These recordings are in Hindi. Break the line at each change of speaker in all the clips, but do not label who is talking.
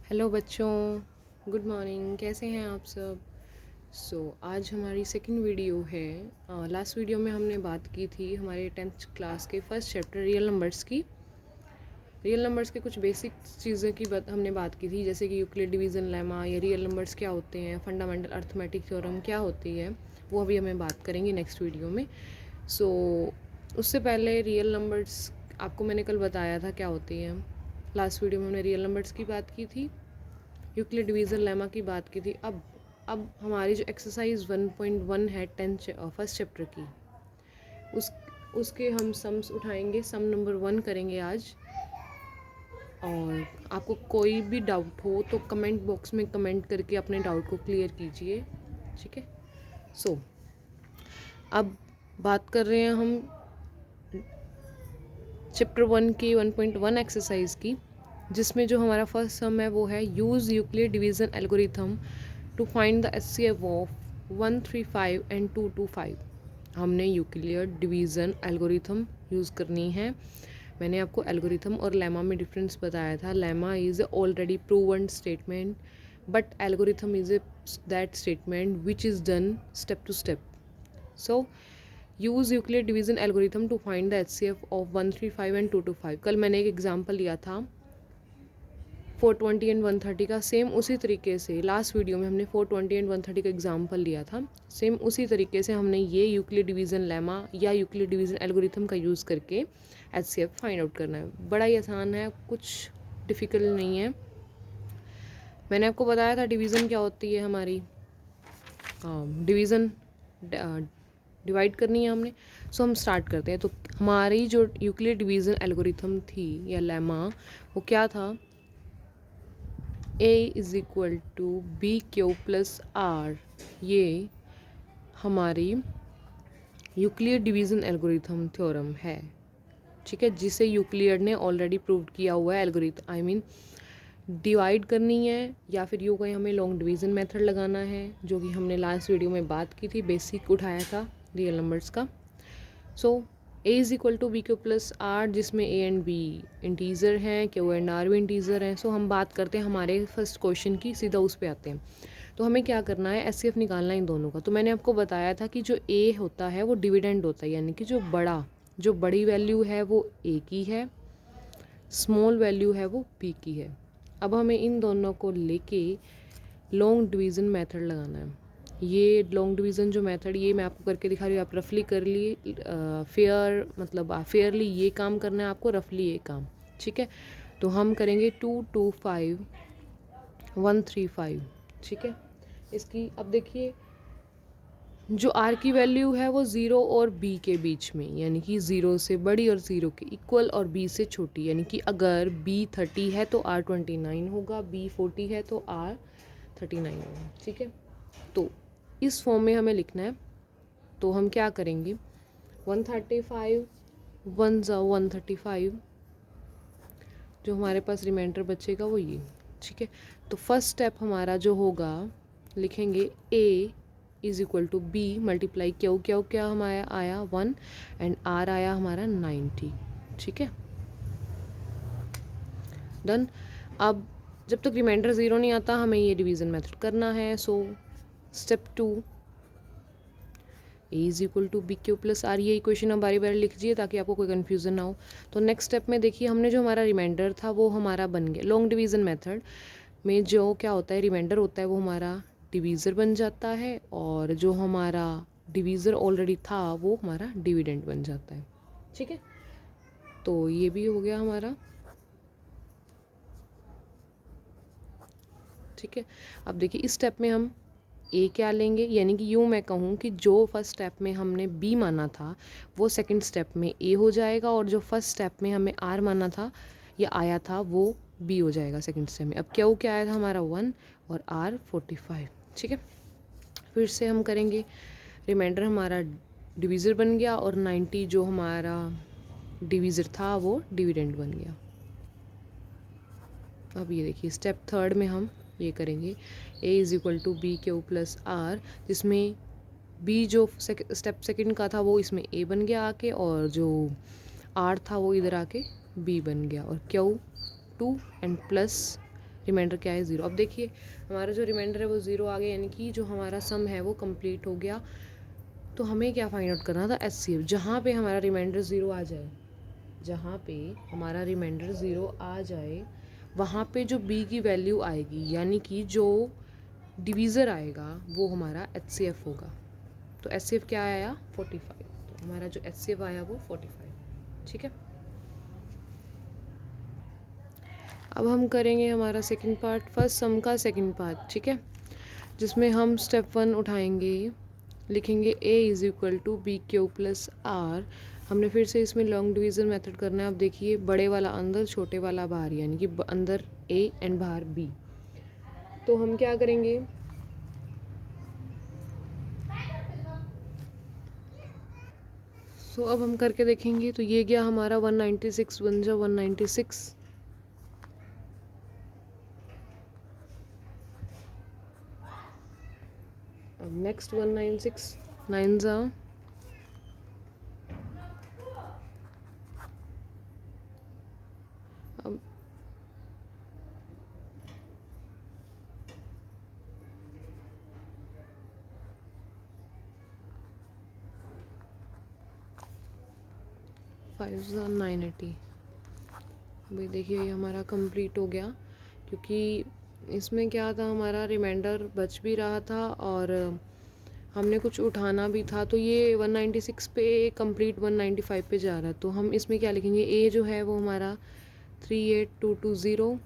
हेलो बच्चों, गुड मॉर्निंग। कैसे हैं आप सब? आज हमारी सेकंड वीडियो है। लास्ट वीडियो में हमने बात की थी हमारे 10th क्लास के फर्स्ट चैप्टर रियल नंबर्स की। रियल नंबर्स के कुछ बेसिक चीज़ों की हमने बात की थी, जैसे कि यूक्लिड डिवीज़न लेमा या रियल नंबर्स क्या होते हैं, फंडामेंटल अर्थमेटिक थ्योरम क्या होती है, वो अभी हमें बात करेंगे नेक्स्ट वीडियो में। उससे पहले रियल नंबर्स आपको मैंने कल बताया था क्या होती है। लास्ट वीडियो में हमने रियल नंबर्स की बात की थी, यूक्लिड डिवीज़न लेमा की बात की थी। अब हमारी जो एक्सरसाइज 1.1 है फर्स्ट चैप्टर की, उस उसके हम सम्स उठाएंगे। सम नंबर 1 करेंगे आज। और आपको कोई भी डाउट हो तो कमेंट बॉक्स में कमेंट करके अपने डाउट को क्लियर कीजिए, ठीक है। अब बात कर रहे हैं हम चैप्टर 1 की 1.1 एक्सरसाइज की, जिसमें जो हमारा फर्स्ट सम है वो है use Euclid division algorithm to find the HCF of 135 and 225। हमने यूक्लिड डिवीज़न एल्गोरिथम यूज़ करनी है। मैंने आपको एल्गोरिथम और लेमा में डिफरेंस बताया था। Lemma is already proven statement, but algorithm is that statement which is done step to step. So use Euclid division algorithm to find the HCF of 135 and 225। कल मैंने एक एग्जाम्पल लिया था 420 एंड 130 का। सेम उसी तरीके से लास्ट वीडियो में हमने 420 एंड 130 का एग्जाम्पल लिया था। सेम उसी तरीके से हमने ये यूक्लिड डिवीज़न लेमा या यूक्लिड डिवीज़न एल्गोरिथम का यूज़ करके HCF फाइंड आउट करना है। बड़ा ही आसान है, कुछ डिफ़िकल्ट नहीं है। मैंने आपको बताया था डिवीज़न क्या होती है हमारी। डिवीज़न डिवाइड करनी है हमने। हम स्टार्ट करते हैं। तो हमारी जो यूक्लिड डिवीज़न एल्गोरिथम थी या लेमा, वो क्या था? A is equal to B Q plus R. ये हमारी यूक्लिड डिवीज़न एल्गोरिथम थ्योरम है, ठीक है, जिसे यूक्लिड ने ऑलरेडी प्रूव किया हुआ है। एल्गोरिथम आई मीन डिवाइड करनी है या फिर यूँ कहीं हमें लॉन्ग डिवीज़न मेथड लगाना है, जो कि हमने लास्ट वीडियो में बात की थी, बेसिक उठाया था रियल नंबर्स का। A is equal to B Q plus R, जिसमें ए एंड बी इंटीज़र हैं, क्यू एंड आर भी इंटीज़र हैं। हम बात करते हैं हमारे फर्स्ट क्वेश्चन की, सीधा उस पर आते हैं। तो हमें क्या करना है? HCF निकालना है इन दोनों का। तो मैंने आपको बताया था कि जो ए होता है वो डिविडेंड होता है, यानी कि जो बड़ी वैल्यू है वो ए की है, स्मॉल वैल्यू है वो बी की है। अब हमें इन दोनों को लेके लॉन्ग डिवीज़न मेथड लगाना है। ये लॉन्ग डिवीज़न जो मेथड, ये मैं आपको करके दिखा रही हूँ, आप रफली कर लिए। फेयर मतलब फेयरली ये काम करना है आपको, रफली ये काम, ठीक है। तो हम करेंगे 225 135, ठीक है। इसकी अब देखिए, जो आर की वैल्यू है वो ज़ीरो और बी के बीच में, यानी कि ज़ीरो से बड़ी और ज़ीरो के इक्वल और बी से छोटी। यानी कि अगर बी 30 है तो आर 29 होगा, बी 40 है तो आर 39 होगा, ठीक है। तो इस फॉर्म में हमें लिखना है। तो हम क्या करेंगे? 135 1 ज़ा 135, जो हमारे पास रिमाइंडर बचेगा वो ये, ठीक है। तो फर्स्ट स्टेप हमारा जो होगा, लिखेंगे A is equal to B multiply Q. Q क्या हमारा आया 1 एंड आर आया हमारा 90, ठीक है, डन। अब जब तक रिमाइंडर ज़ीरो नहीं आता हमें ये डिवीज़न मेथड करना है। Step 2, A is equal to B Q plus R. ये इक्वेशन आप बारी बारी लिख लीजिए ताकि आपको कोई कन्फ्यूज़न ना हो। तो नेक्स्ट स्टेप में देखिए, हमने जो हमारा रिमाइंडर था वो हमारा बन गया। लॉन्ग डिवीज़न मेथड में जो क्या होता है, रिमाइंडर होता है वो हमारा डिवीज़र बन जाता है, और जो हमारा डिवीज़र ऑलरेडी था वो हमारा डिविडेंड बन जाता है, ठीक है। तो ये भी हो गया हमारा, ठीक है। अब देखिए इस स्टेप में हम ए क्या लेंगे, यानी कि यूँ मैं कहूँ कि जो फर्स्ट स्टेप में हमने बी माना था वो सेकंड स्टेप में ए हो जाएगा, और जो फर्स्ट स्टेप में हमें आर माना था या आया था वो बी हो जाएगा सेकंड स्टेप में। अब क्या आया था हमारा 1 और आर 45, ठीक है। फिर से हम करेंगे, रिमाइंडर हमारा डिवीज़र बन गया और 90 जो हमारा डिवीज़र था वो डिविडेंड बन गया। अब ये देखिए स्टेप थर्ड में हम ये करेंगे, A is equal to B Q plus R, जिसमें बी जो स्टेप सेकंड का था वो इसमें ए बन गया आके, और जो आर था वो इधर आके बी बन गया, और क्यू 2 एंड प्लस रिमाइंडर क्या है 0। अब देखिए हमारा जो रिमाइंडर है वो 0 आ गया, यानी कि जो हमारा सम है वो कंप्लीट हो गया। तो हमें क्या फाइंड आउट करना था, HCF। जहाँ पे हमारा रिमाइंडर 0 आ जाए, जहाँ पे हमारा रिमाइंडर 0 आ जाए वहाँ पे जो B की वैल्यू आएगी, यानी कि जो डिवीज़र आएगा वो हमारा HCF होगा। तो HCF क्या आया 45। तो हमारा जो HCF आया वो 45। ठीक है, अब हम करेंगे हमारा सेकंड पार्ट, फर्स्ट सम का सेकंड पार्ट। ठीक है, जिसमें हम स्टेप 1 उठाएंगे, लिखेंगे A is equal to B Q plus R. हमने फिर से इसमें लॉन्ग डिवीज़न मेथड करना है। अब देखिए बड़े वाला अंदर छोटे वाला बाहर, यानी कि अंदर A एंड बाहर B। तो हम क्या करेंगे, अब हम करके देखेंगे। तो ये गया हमारा 196 बन जा 196। अब नेक्स्ट 196 9 जा अब 5 जा 980। अभी देखिए ये हमारा कंप्लीट हो गया, क्योंकि इसमें क्या था, हमारा रिमाइंडर बच भी रहा था और हमने कुछ उठाना भी था। तो ये 196 पे कंप्लीट 195 पे जा रहा है। तो हम इसमें क्या लिखेंगे, ए जो है वो हमारा 38220,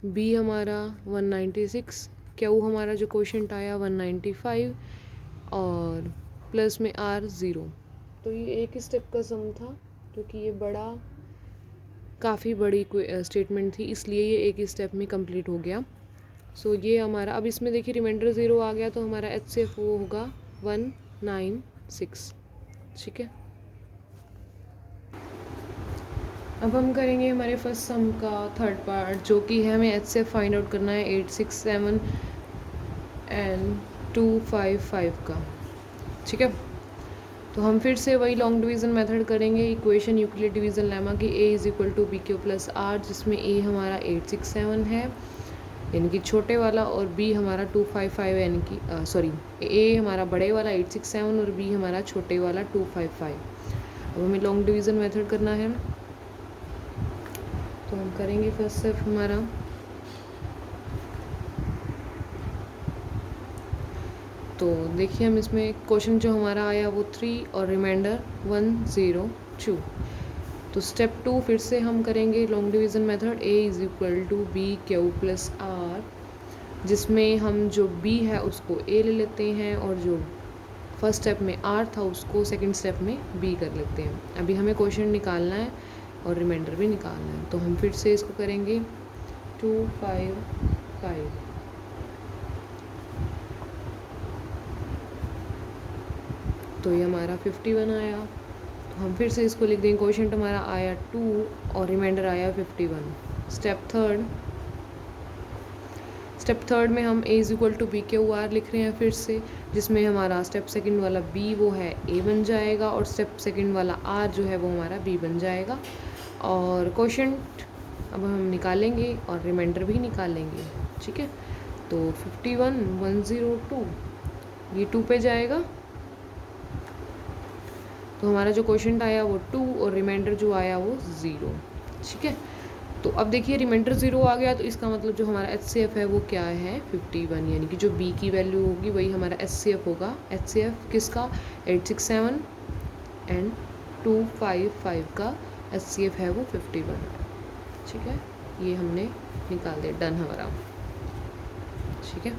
बी हमारा 196, क्यू हमारा जो क्वेश्चन आया 195 और प्लस में आर 0। तो ये एक स्टेप का सम था, क्योंकि ये काफ़ी बड़ी स्टेटमेंट थी, इसलिए ये एक ही स्टेप में कंप्लीट हो गया। ये हमारा, अब इसमें देखिए रिमाइंडर 0 आ गया, तो हमारा HCF वो होगा 196। ठीक है, अब हम करेंगे हमारे फर्स्ट सम का थर्ड पार्ट, जो कि है हमें HCF फाइंड आउट करना है 867 एंड 255 का। ठीक है, तो हम फिर से वही लॉन्ग डिवीज़न मेथड करेंगे, इक्वेशन यूक्लिड डिवीज़न लेमा की A is equal to B Q plus R, जिसमें A हमारा 867 है यानी कि छोटे वाला, और B हमारा 255 यानी कि A हमारा बड़े वाला 867 और B हमारा छोटे वाला 255। अब हमें लॉन्ग डिवीज़न मेथड करना है, तो हम करेंगे फर्स्ट स्टेप हमारा। तो देखिए हम इसमें क्वेश्चन जो हमारा आया वो 3 और रिमाइंडर 102। तो स्टेप 2 फिर से हम करेंगे long division method, A is equal to B Q plus R, जिसमें हम जो B है उसको A ले लेते हैं और जो फर्स्ट स्टेप में R था उसको सेकंड स्टेप में B कर लेते हैं। अभी हमें क्वेश्चन निकालना है और रिमाइंडर भी निकालना है, तो हम फिर से इसको करेंगे 255। तो ये हमारा 51 आया। तो हम फिर से इसको लिख देंगे, क्वेश्चन हमारा आया 2 और रिमाइंडर आया 51। स्टेप थर्ड में हम A is equal to B Q R लिख रहे हैं फिर से, जिसमें हमारा स्टेप सेकंड वाला B वो है A बन जाएगा और स्टेप सेकंड वाला R जो है वो हमारा B बन जाएगा। और क्वेश्चन अब हम निकालेंगे और रिमाइंडर भी निकालेंगे। ठीक है, तो 51 102 ये 2 पे जाएगा, तो हमारा जो क्वेश्चन आया वो 2 और रिमाइंडर जो आया वो 0। ठीक है, तो अब देखिए रिमाइंडर 0 आ गया, तो इसका मतलब जो हमारा HCF है वो क्या है 51, यानी कि जो B की वैल्यू होगी वही हमारा HCF होगा। HCF किसका 867 एंड 255 का HCF है वो 51। ठीक है, ये हमने निकाल दिया, डन हमारा। ठीक है।